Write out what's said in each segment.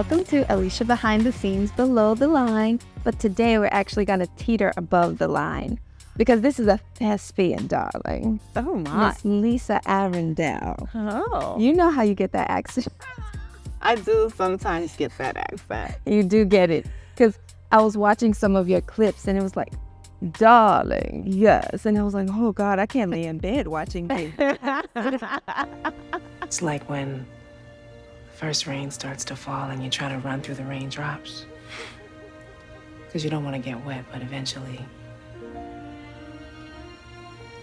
welcome to Alesha Behind the Scenes Below the Line. But today we're actually going to teeter above the line because this is a thespian, darling. Oh my. Miss Lisa Arrindell. Oh. You know how you get that accent. I do sometimes get that accent. You do get it. Because I was watching some of your clips and it was like, darling, yes. And I was like, oh God, I can't lay in bed watching this. It's like when first rain starts to fall and you try to run through the raindrops. Because you don't want to get wet, but eventually,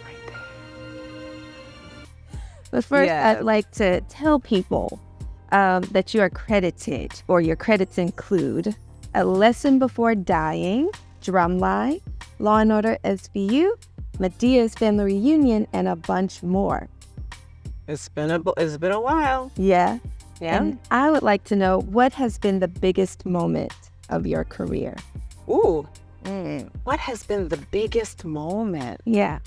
right there. But first, Yes. I'd like to tell people that you are credited, or your credits include A Lesson Before Dying, Drumline, Law & Order SVU, Medea's Family Reunion, and a bunch more. It's been a while. Yeah. Yeah. And I would like to know, what has been the biggest moment of your career? Ooh. What has been the biggest moment? Yeah.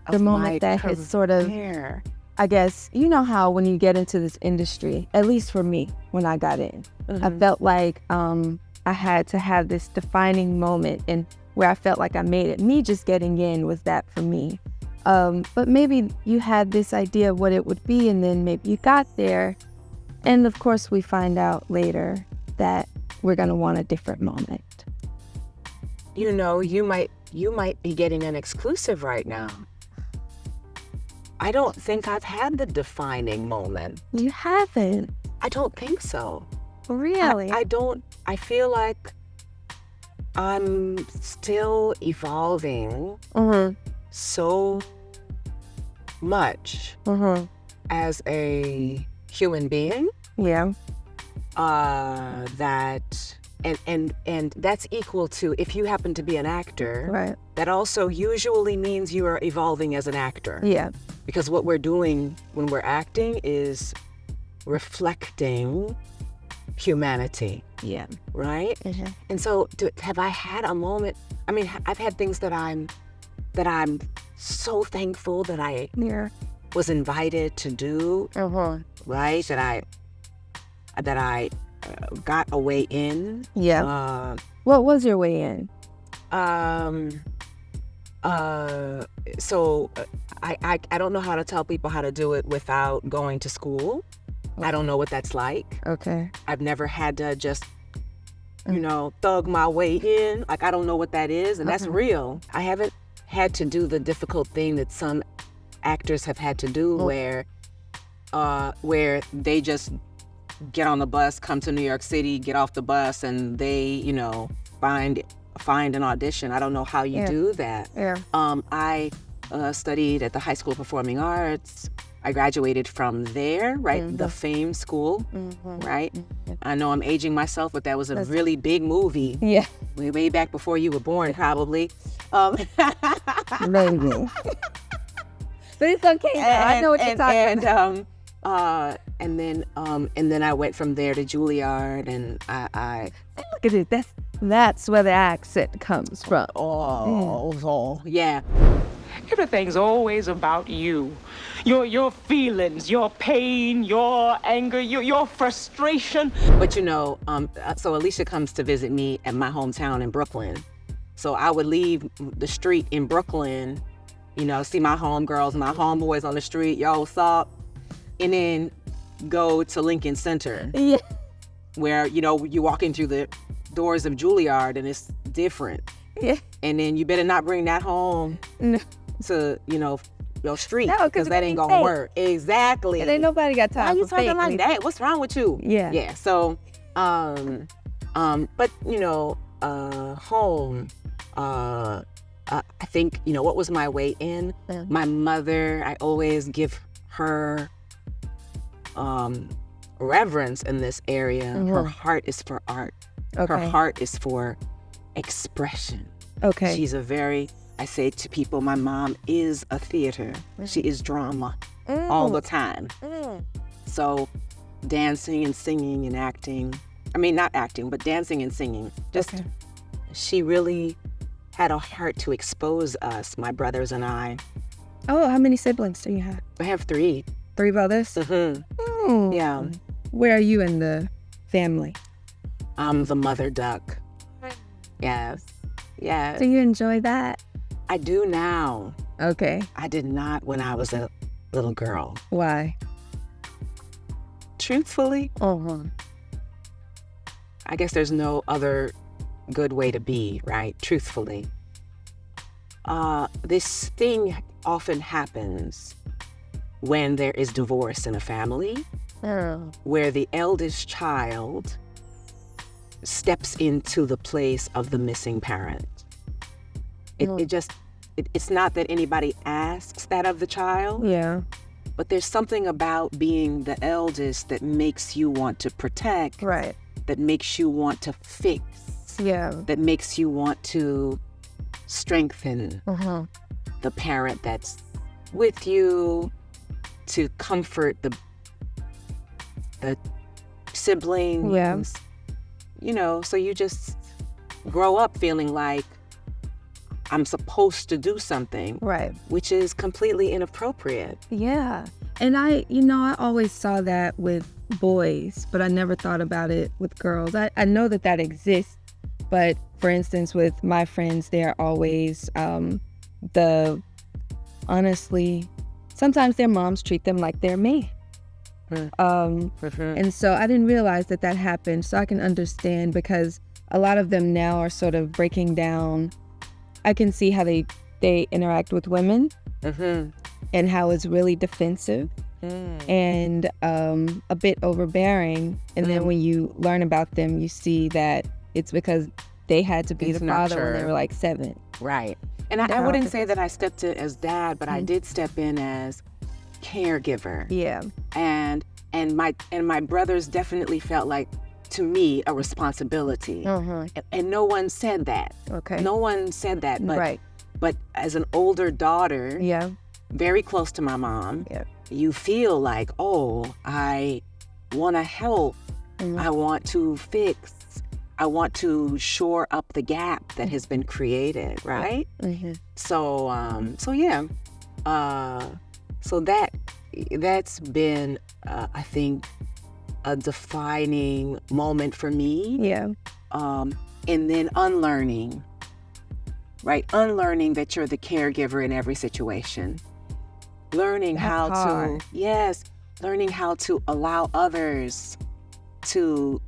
The of moment my that has sort of, career? I guess, you know how when you get into this industry, at least for me, when I got in, I felt like I had to have this defining moment and where I felt like I made it. Me just getting in was that for me. But maybe you had this idea of what it would be, and then maybe you got there. And of course, we find out later that we're going to want a different moment. You know, you might be getting an exclusive right now. I don't think I've had the defining moment. You haven't. I don't think so. Really? I don't. I feel like I'm still evolving so much as a human being. Yeah. That and that's equal to, if you happen to be an actor, Right. that also usually means you are evolving as an actor. Yeah. Because what we're doing when we're acting is reflecting humanity, Yeah. right? And so have I had a moment? I mean, I've had things that I'm so thankful that I Yeah. was invited to do, right? That I got a way in. Yeah. What was your way in? So I don't know how to tell people how to do it without going to school. I don't know what that's like. Okay. I've never had to just, thug my way in. Like, I don't know what that is, and that's real. I haven't had to do the difficult thing that some actors have had to do, where they just get on the bus, come to New York City, get off the bus, and they, find an audition. I don't know how you do that. Yeah. I studied at the High School of Performing Arts. I graduated from there, right? The Fame School, right? I know I'm aging myself, but that was a really big movie. Yeah. Way back before you were born, probably. Maybe. But it's okay. I know what you're talking about. And then I went from there to Juilliard, and I Look at it. That's where the accent comes from. yeah. Everything's always about you. Your feelings, your pain, your anger, your frustration. But so Alesha comes to visit me at my hometown in Brooklyn. So I would leave the street in Brooklyn, see my homegirls, my homeboys on the street, yo, what's up? And then go to Lincoln Center. Yeah. Where, you walk in through the doors of Juilliard and it's different. Yeah. And then you better not bring that home to, your street, No, 'cause because it that gonna ain't be gonna fake. work. Exactly. And ain't nobody got Why time you for talking fake. like that? What's wrong with you? Yeah. Yeah. So, but home. I think what was my way in. My mother. I always give her reverence in this area. Her heart is for art. Okay. Her heart is for expression. Okay. She's I say to people, my mom is a theater. She is drama all the time. So dancing and singing and acting, not acting, but dancing and singing. She really had a heart to expose us, my brothers and I. Oh, how many siblings do you have? I have 3. 3 brothers? Mm-hmm. Oh. Yeah. Where are you in the family? I'm the mother duck. Yes. Yes. Do you enjoy that? I do now. Okay. I did not when I was a little girl. Why? Truthfully, I guess there's no other good way to be, right? Truthfully. This thing often happens when there is divorce in a family, where the eldest child steps into the place of the missing parent. It's not that anybody asks that of the child. Yeah. But there's something about being the eldest that makes you want to protect. Right. That makes you want to fix. Yeah. That makes you want to strengthen the parent that's with you, to comfort the siblings. Yeah. You know, so you just grow up feeling like I'm supposed to do something. Right. Which is completely inappropriate. Yeah. And I always saw that with boys, but I never thought about it with girls. I know that exists, but for instance, with my friends, they're always honestly, sometimes their moms treat them like they're me. And so I didn't realize that happened. So I can understand, because a lot of them now are sort of breaking down. I can see how they interact with women and how it's really defensive and a bit overbearing. And then when you learn about them, you see that it's because they had to be the father when they were like 7. Right. And I wouldn't say that I stepped in as dad, but I did step in as caregiver. Yeah. And my brothers definitely felt like, to me, a responsibility. And no one said that. Okay. No one said that. But, right. But as an older daughter, very close to my mom, you feel like, oh, I want to help. I want to fix. I want to shore up the gap that has been created, right? So yeah. So that's been, I think, a defining moment for me. Yeah. And then unlearning, right? Unlearning that you're the caregiver in every situation. Learning learning how to allow others to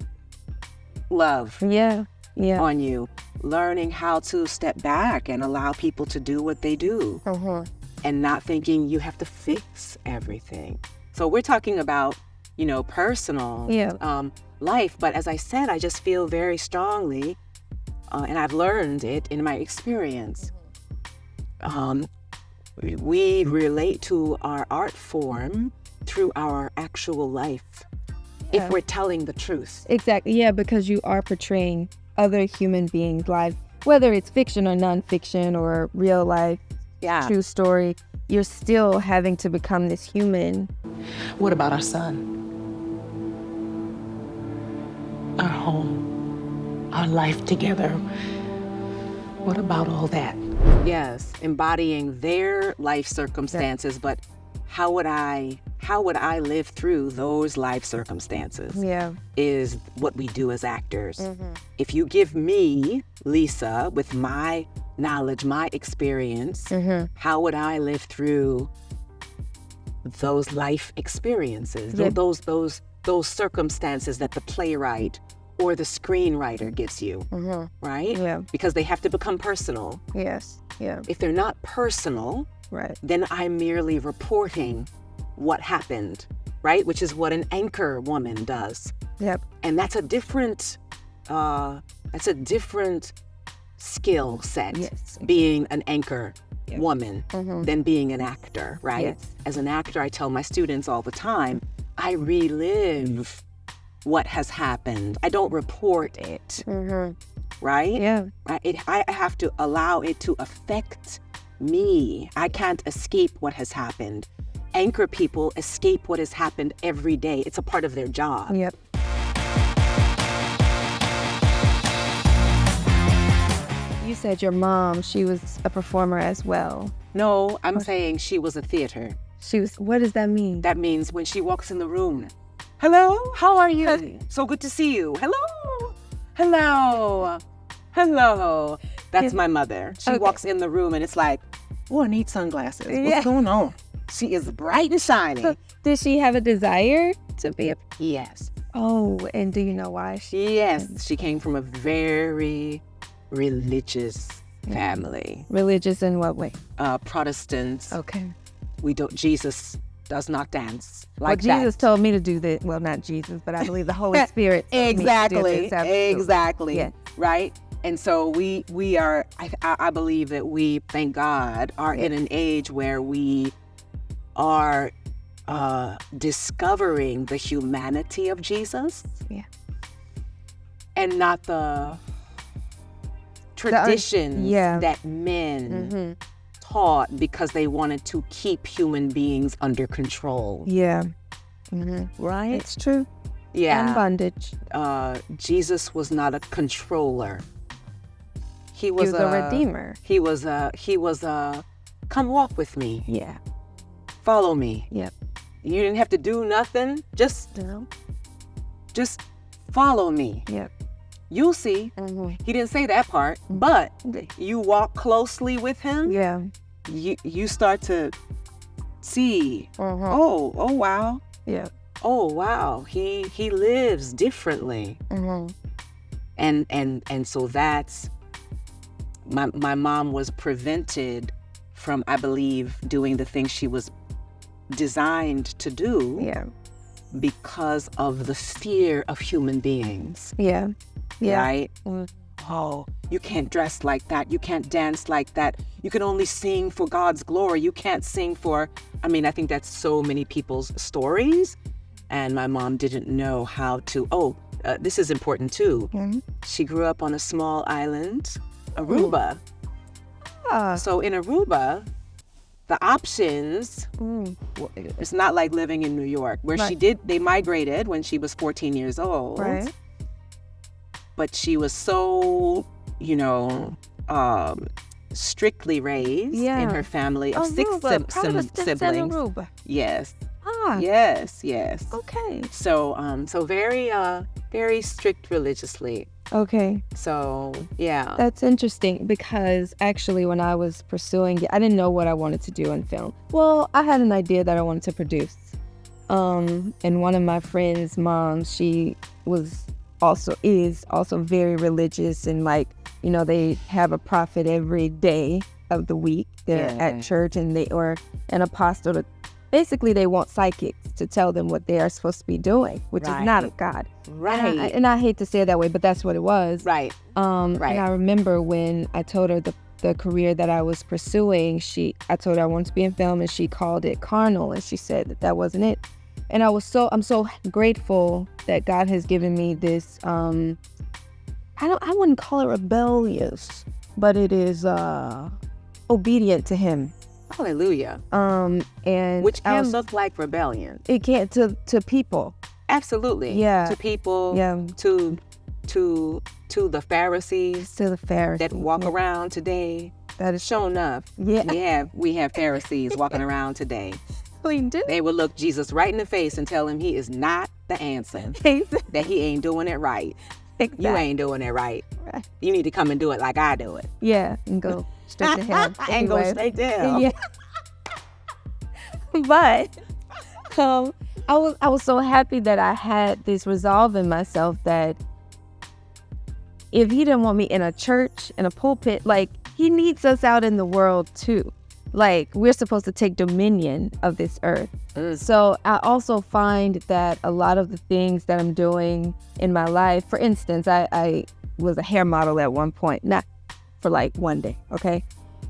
love on you. Learning how to step back and allow people to do what they do. And not thinking you have to fix everything. So we're talking about, personal life. But as I said, I just feel very strongly, and I've learned it in my experience. We relate to our art form through our actual life, if we're telling the truth. Exactly. Yeah, because you are portraying other human beings' lives, whether it's fiction or nonfiction or real life. True story, you're still having to become this human. What about our son? Our home, our life together. What about all that? Yes, embodying their life circumstances, but how would I live through those life circumstances? Is what we do as actors. If you give me, Lisa, with my knowledge, my experience, how would I live through those life experiences, those circumstances that the playwright or the screenwriter gives you, right? Yeah. Because they have to become personal. Yes. Yeah. If they're not personal, right, then I'm merely reporting what happened, right? Which is what an anchor woman does. Yep. And that's a different skill set, being an anchor woman than being an actor, right? Yes. As an actor, I tell my students all the time, I relive what has happened. I don't report it, right? Yeah. I have to allow it to affect me. I can't escape what has happened. Anchor people escape what has happened every day. It's a part of their job. Yep. You said your mom, she was a performer as well. No, I'm saying she was a theater. What does that mean? That means when she walks in the room, hello, how are you? So good to see you. Hello. hello, hello. That's my mother. She Okay. walks in the room and it's like, oh, I need sunglasses. Yeah. What's going on? She is bright and shiny. Did she have a desire to be a... Yes. Oh, and do you know why? Yes. She came from a very religious family. Religious in what way? Protestants. Okay. Jesus does not dance Well, like Jesus that. told me to do this. Well, not Jesus, but I believe the Holy Spirit. told me to do Exactly. this. Absolutely. Exactly. Yeah. Right. And so we are. I believe that we, thank God, are in an age where we are discovering the humanity of Jesus. Yeah. And not the traditions yeah. that men Mm-hmm. taught because they wanted to keep human beings under control. Yeah. Mm-hmm. Right? It's true. Yeah. And bondage. Jesus was not a controller. He He was, was a redeemer. He was a come walk with me. Yeah. Follow me. Yep. You didn't have to do nothing. Just follow me. Yep. You'll see. Mm-hmm. He didn't say that part, but you walk closely with him. Yeah. You start to see. Uh-huh. Oh wow. Yeah. Oh wow. He lives differently. Mm-hmm. And so that's my mom was prevented from, I believe, doing the things she was designed to do. Yeah. Because of the fear of human beings. Yeah. Yeah. Right? Mm. Oh, you can't dress like that. You can't dance like that. You can only sing for God's glory. You can't sing for, I think that's so many people's stories. And my mom didn't know how to, this is important too. Mm-hmm. She grew up on a small island, Aruba. Ah. So in Aruba, the options, it's not like living in New York, where Right. they migrated when she was 14 years old. Right. But she was so, strictly raised in her family of six Aruba, Protestants in siblings. Aruba. Yes, Ah. yes. Okay. So, very, very strict religiously. Okay. So, yeah. That's interesting because actually when I was pursuing it, I didn't know what I wanted to do in film. Well, I had an idea that I wanted to produce. And one of my friend's moms, she is also very religious and they have a prophet every day of the week. They're at church and or an apostle. Basically, they want psychics to tell them what they are supposed to be doing, which is not of God. Right. And I hate to say it that way, but that's what it was. Right. And I remember when I told her the career that I was pursuing, I told her I wanted to be in film, and she called it carnal, and she said that wasn't it. And I'm so grateful that God has given me this. I wouldn't call it rebellious, but it is obedient to Him. Hallelujah. And which can look like rebellion. It can't to people. Absolutely. Yeah. To people. Yeah. To the Pharisees. To the Pharisees that walk around today. That is sure enough. Yeah. We have Pharisees walking around today. We do. They would look Jesus right in the face and tell him he is not the answer. That he ain't doing it right. Exactly. You ain't doing it right. You need to come and do it like I do it. Yeah, and go straight to hell. And go straight to hell. Yeah. But I was so happy that I had this resolve in myself that if He didn't want me in a church, in a pulpit, He needs us out in the world too. We're supposed to take dominion of this earth. So I also find that a lot of the things that I'm doing in my life, for instance, I was a hair model at one point, not for one day, okay?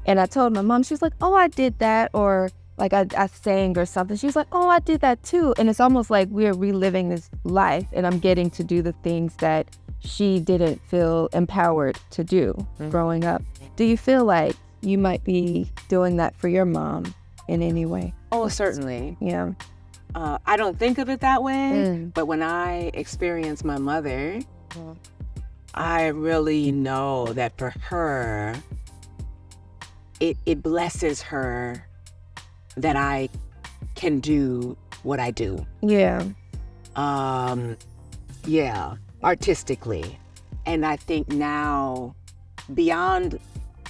And I told my mom, she was like, oh, I did that, or I sang or something. She's like, oh, I did that too. And it's almost like we're reliving this life, and I'm getting to do the things that she didn't feel empowered to do growing up. Do you feel like you might be doing that for your mom in any way? Oh, certainly. Yeah. I don't think of it that way, but when I experience my mother, I really know that for her, it blesses her that I can do what I do. Yeah. Yeah, artistically. And I think now, beyond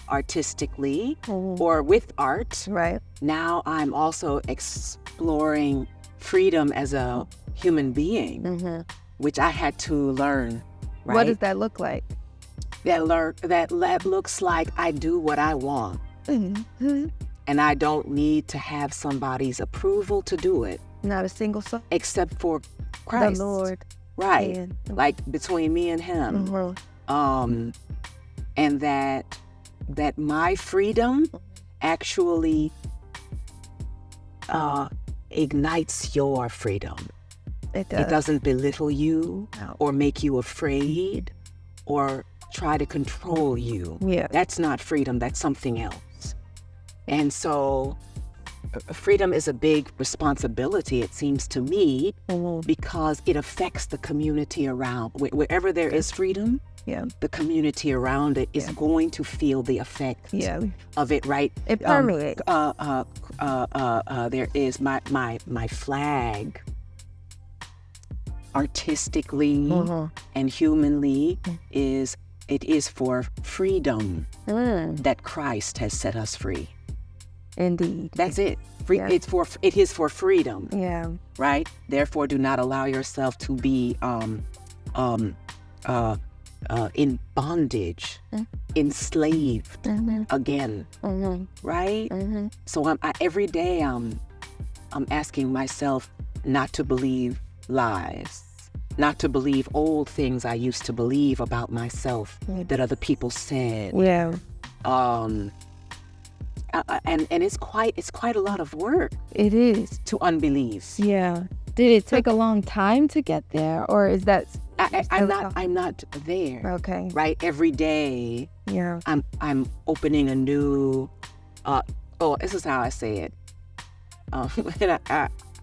artistically or with art, Right. now I'm also exploring freedom as a human being, which I had to learn. Right? What does that look like? That looks like I do what I want, and I don't need to have somebody's approval to do it, Not a single soul. except for Christ. The Lord. Right. And- Like between me and him. And that my freedom actually ignites your freedom. It does. It doesn't belittle you No. or make you afraid or try to control you. Yeah. That's not freedom, that's something else. And so freedom is a big responsibility, it seems to me, because it affects the community around. Wherever there is freedom, Yeah. the community around it is going to feel the effect Yeah. of it, right? It permeates. There is my flag, artistically and humanly, is for freedom that Christ has set us free. Indeed. That's it. Yeah. It is for freedom, Yeah. right? Therefore, do not allow yourself to be in bondage, enslaved again, right? So every day I'm asking myself not to believe lies, not to believe old things I used to believe about myself that other people said. Yeah. And it's quite a lot of work It is. to unbelieve. Yeah. Did it take a long time to get there, or is that? I'm not there. Okay. Right? Every day Yeah. I'm opening a new this is how I say it. And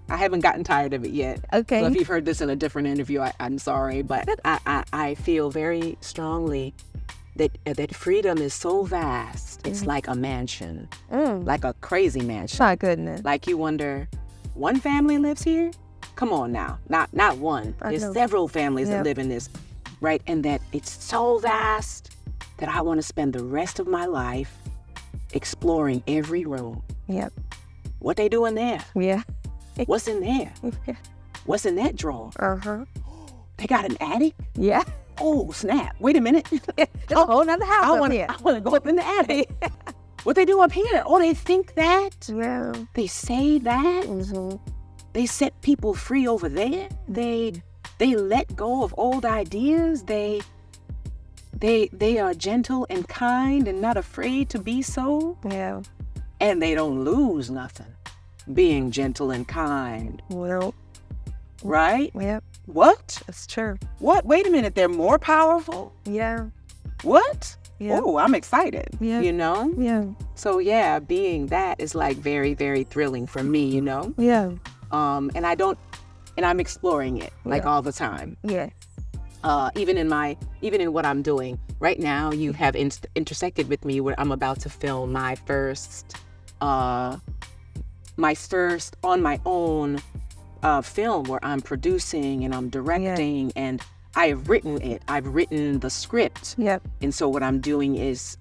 I haven't gotten tired of it yet. Okay. So if you've heard this in a different interview, I'm sorry, but I feel very strongly that freedom is so vast. It's like a mansion, like a crazy mansion. My goodness. Like you wonder, one family lives here? Come on now, not one. There's know. several families Yep. that live in this, right? And that it's so vast that I want to spend the rest of my life exploring every room. Yep. What they doing there? Yeah. What's in there? What's in that drawer? They got an attic? Yeah. Oh, snap. Wait a minute. It's a whole nother house I up want here. to go up in the attic. What they do up here? Oh, they think that? Yeah. They say that? They set people free over there? They let go of old ideas? They are gentle and kind and not afraid to be so? Yeah. And they don't lose nothing being gentle and kind, Well. right? Yep. What? That's true. What? Wait a minute, they're more powerful? Yeah. What? Yeah. Oh, I'm excited, Yeah. you know? Yeah. So yeah, being that is like very, very thrilling for me, you know? Yeah. And I'm exploring it like all the time. Yeah. Even in what I'm doing right now, you have intersected with me where I'm about to film my first on my own film where I'm producing and I'm directing and I've written it. I've written the script. Yep. And so what I'm doing is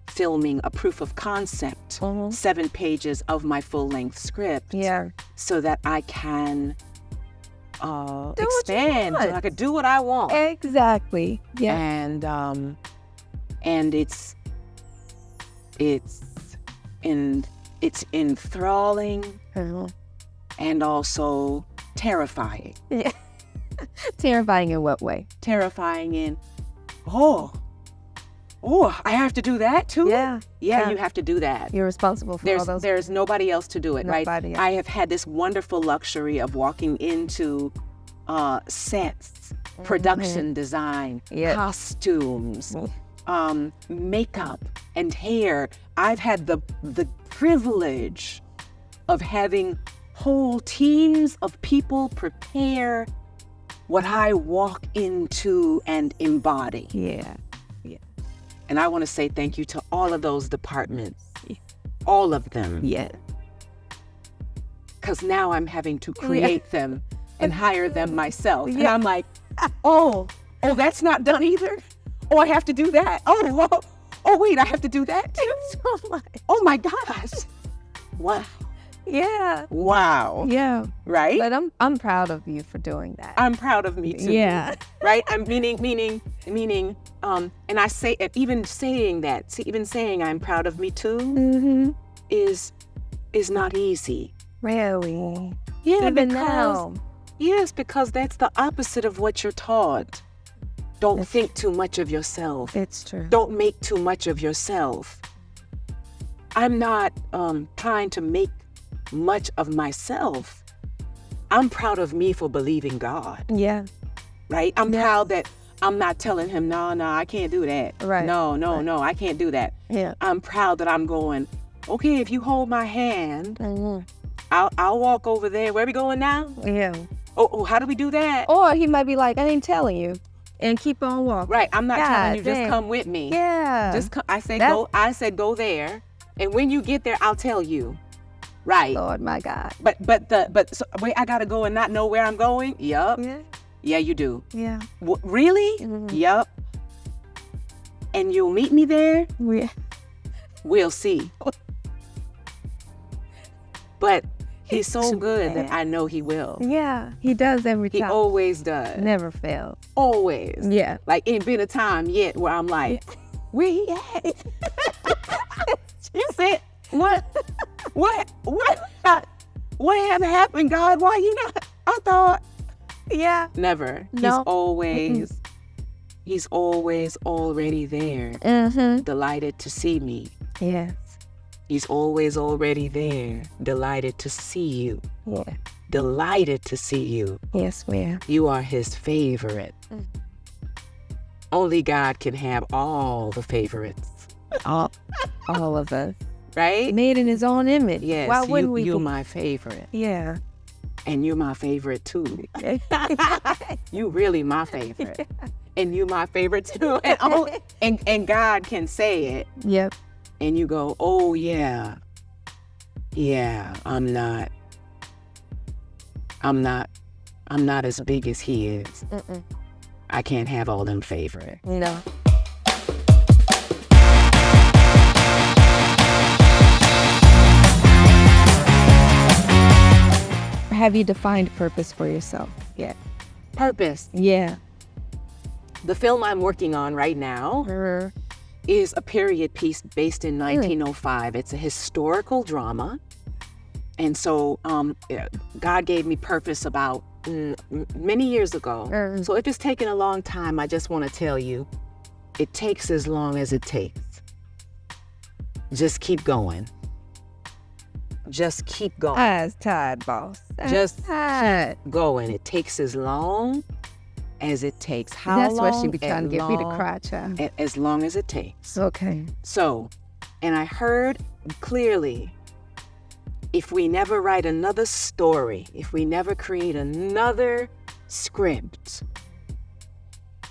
filming a proof of concept, 7 pages of my full-length script, Yeah. so that I can what you expand, so want. I could do what I want. Exactly. Yeah. And it's enthralling and also terrifying. Yeah. Terrifying in what way? Terrifying in, I have to do that too? Yeah. Yeah, you have to do that. You're responsible for all those. There's nobody else to do it, right? Nobody else. I have had this wonderful luxury of walking into sets, production design, Yeah. costumes, makeup and hair. I've had the privilege of having whole teams of people prepare what I walk into and embody. Yeah. And I want to say thank you to all of those departments, all of them. Yeah. Because now I'm having to create them and hire them myself. And Yeah. I'm like, oh, that's not done either? Oh, I have to do that. Oh, wait, I have to do that too. So much. Oh my gosh. Wow. Yeah. Wow. Yeah. Right? But I'm proud of you for doing that. I'm proud of me too. Yeah. Right? I'm meaning, and I say, even saying that, even saying I'm proud of me too is not easy. Really? Yeah, Even because, now. yes, because that's the opposite of what you're taught. Don't think too much of yourself. It's true. Don't make too much of yourself. I'm not trying to make much of myself. I'm proud of me for believing God. Yeah. Right? I'm proud that I'm not telling him, no, I can't do that. Right. No, I can't do that. Yeah. I'm proud that I'm going, okay, if you hold my hand, I'll walk over there. Where are we going now? Yeah. Oh, how do we do that? Or he might be like, I ain't telling you, and keep on walking. Right. I'm not telling you, dang. just come with me. Yeah. Just come. I said go there. And when you get there, I'll tell you. Right. Lord, my God. But so, wait, I gotta go and not know where I'm going? Yup. Yeah. Yeah, you do. Yeah. Really? Yup. And you'll meet me there? Yeah. We'll see. But he's so good that I know he will. Yeah. He does every He time. always does. Never fails. Always. Yeah. Like, ain't been a time yet where I'm like, where he at? You said, what have happened, God? Why you not? I thought. Yeah. Never. No. He's always already there. Delighted to see me. Yes. He's always already there. Delighted to see you. Yeah. Delighted to see you. Yes, ma'am. You are his favorite. Only God can have all the favorites. All of us. Right? Made in his own image. Yes. Why wouldn't we You're be? my favorite. Yeah. And you're my favorite too. You really my favorite. And you my favorite too. And God can say it. Yep. And you go, oh yeah. Yeah, I'm not as big as he is. I can't have all them favorite. No. Have you defined purpose for yourself yet? Purpose. Yeah. The film I'm working on right now is a period piece based in 1905. It's a historical drama. And so God gave me purpose about many years ago. So if it's taken a long time, I just want to tell you, it takes as long as it takes. Just keep going. Just keep going. Eyes tired, boss. Just tired. keep going. It takes as long as it takes. How That's long? what she be trying to get me to cry, child. As long as it takes. Okay. So, and I heard clearly, if we never write another story, if we never create another script,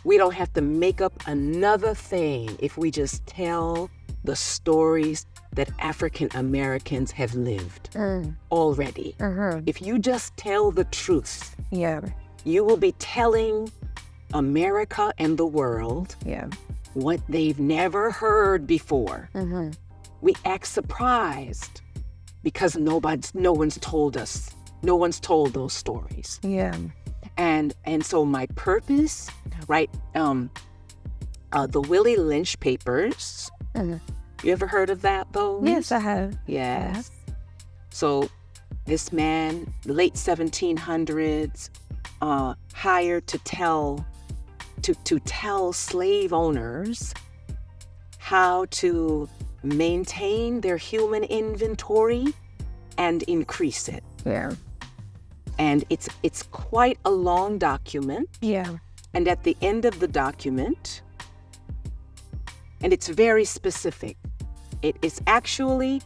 we don't have to make up another thing if we just tell the stories that African Americans have lived already. If you just tell the truth, Yeah. you will be telling America and the world what they've never heard before. We act surprised because no one's told us. No one's told those stories. Yeah. And so my purpose, right? The Willie Lynch papers. You ever heard of those? Yes, I have. Yes. So this man, late 1700s, hired to tell slave owners how to maintain their human inventory and increase it. Yeah. And it's quite a long document. Yeah. And at the end of the document, and it's very specific. It is actually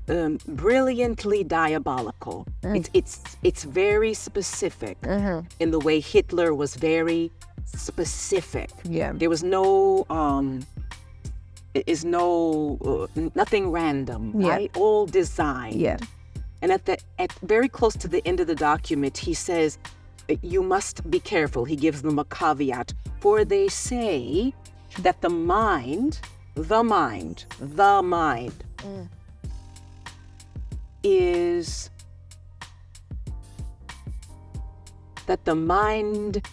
brilliantly diabolical. It's very specific in the way Hitler was very specific. Yeah. There was nothing random, right? All design. Yeah. And at very close to the end of the document, he says, you must be careful. He gives them a caveat. For they say that the mind is that the mind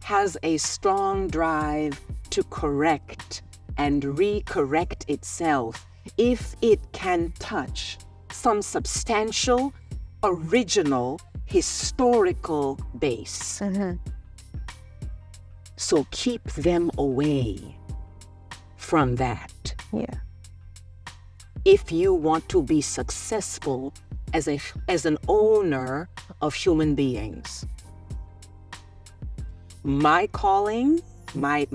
has a strong drive to correct and recorrect itself if it can touch some substantial, original, historical base. So keep them away from that. Yeah. If you want to be successful as an owner of human beings. My calling, my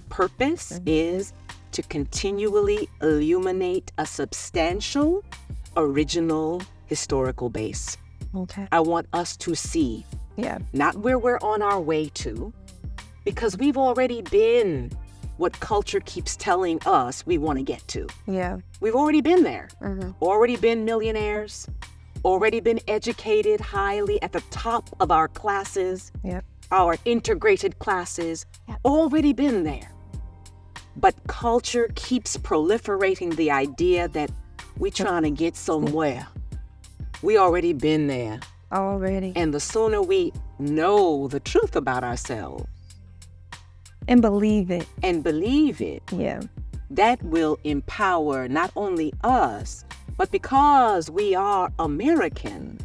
purpose is to continually illuminate a substantial, original, historical base. Okay. I want us to see, not where we're on our way to, because we've already been what culture keeps telling us we want to get to. Yeah. We've already been there. Already been millionaires, already been educated highly at the top of our classes, our integrated classes, already been there. But culture keeps proliferating the idea that we're trying to get somewhere. We already been there. Already. And the sooner we know the truth about ourselves And believe it. Yeah. that will empower not only us, but because we are American,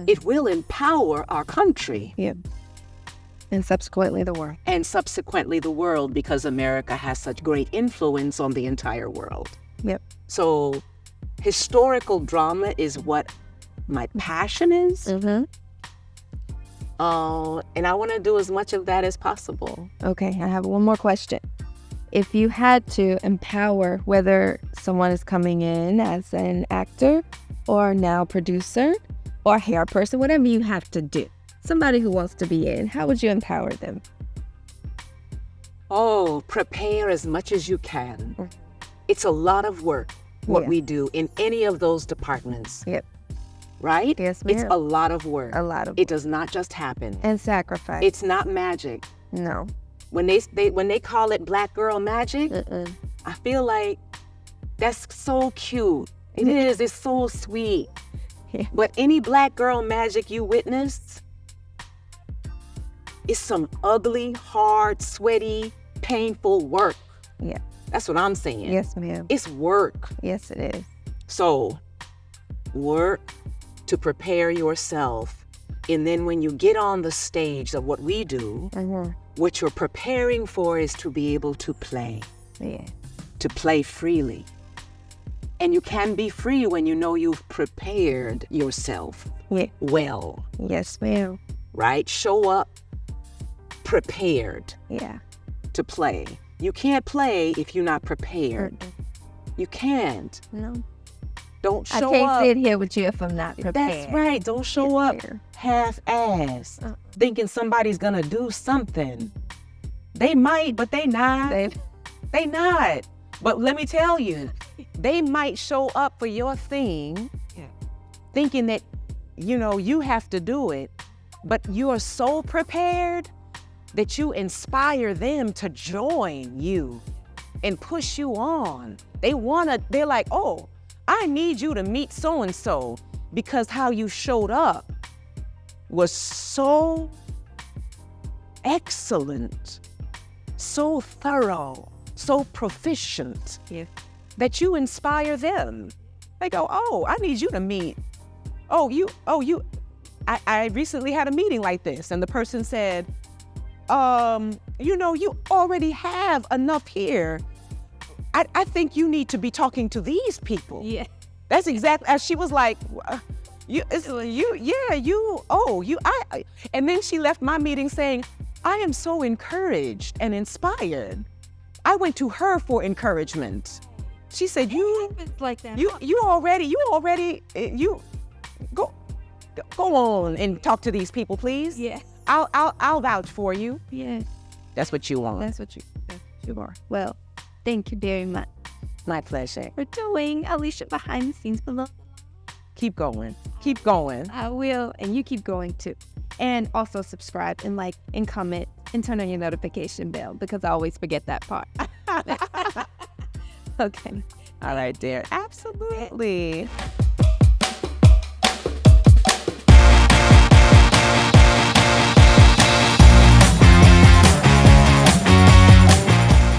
it will empower our country. Yeah. And subsequently the world. And subsequently the world, because America has such great influence on the entire world. Yep. So historical drama is what my passion is. And I want to do as much of that as possible. Okay, I have one more question. If you had to empower, whether someone is coming in as an actor or now producer or hair person, whatever you have to do, somebody who wants to be in, how would you empower them? Oh, prepare as much as you can. It's a lot of work, what we do in any of those departments. Yep. Right? Yes, ma'am. It's a lot of work. A lot of It does not just happen. And sacrifice. It's not magic. No. When they call it black girl magic, I feel like that's so cute. It is. It's so sweet. Yeah. But any black girl magic you witnessed is some ugly, hard, sweaty, painful work. Yeah. That's what I'm saying. Yes, ma'am. It's work. Yes, it is. So work to prepare yourself. And then when you get on the stage of what we do, what you're preparing for is to be able to play. Yeah. To play freely. And you can be free when you know you've prepared yourself well. Yes, ma'am. Right? Show up prepared to play. You can't play if you're not prepared. You can't. No. Don't show up. I can't sit here with you if I'm not prepared. That's right. Don't show up half-ass, thinking somebody's gonna do something. They might, but they not. They not. But let me tell you, they might show up for your thing, thinking that, you have to do it, but you are so prepared that you inspire them to join you and push you on. They're like, oh, I need you to meet so-and-so because how you showed up was so excellent, so thorough, so proficient that you inspire them. They go, oh, I need you to meet. I recently had a meeting like this, and the person said, you already have enough here. I think you need to be talking to these people. Yeah. That's exactly, as she was like, and then she left my meeting saying, I am so encouraged and inspired. I went to her for encouragement. She said, It's like that. you go on and talk to these people, please. Yeah. I'll vouch for you. Yeah. That's what you want. That's what you are. Well, thank you very much My pleasure. for doing Alesha behind the scenes below. Keep going. Keep going. I will, and you keep going too. And also subscribe and like and comment and turn on your notification bell because I always forget that part. Okay. All right, dear. Absolutely.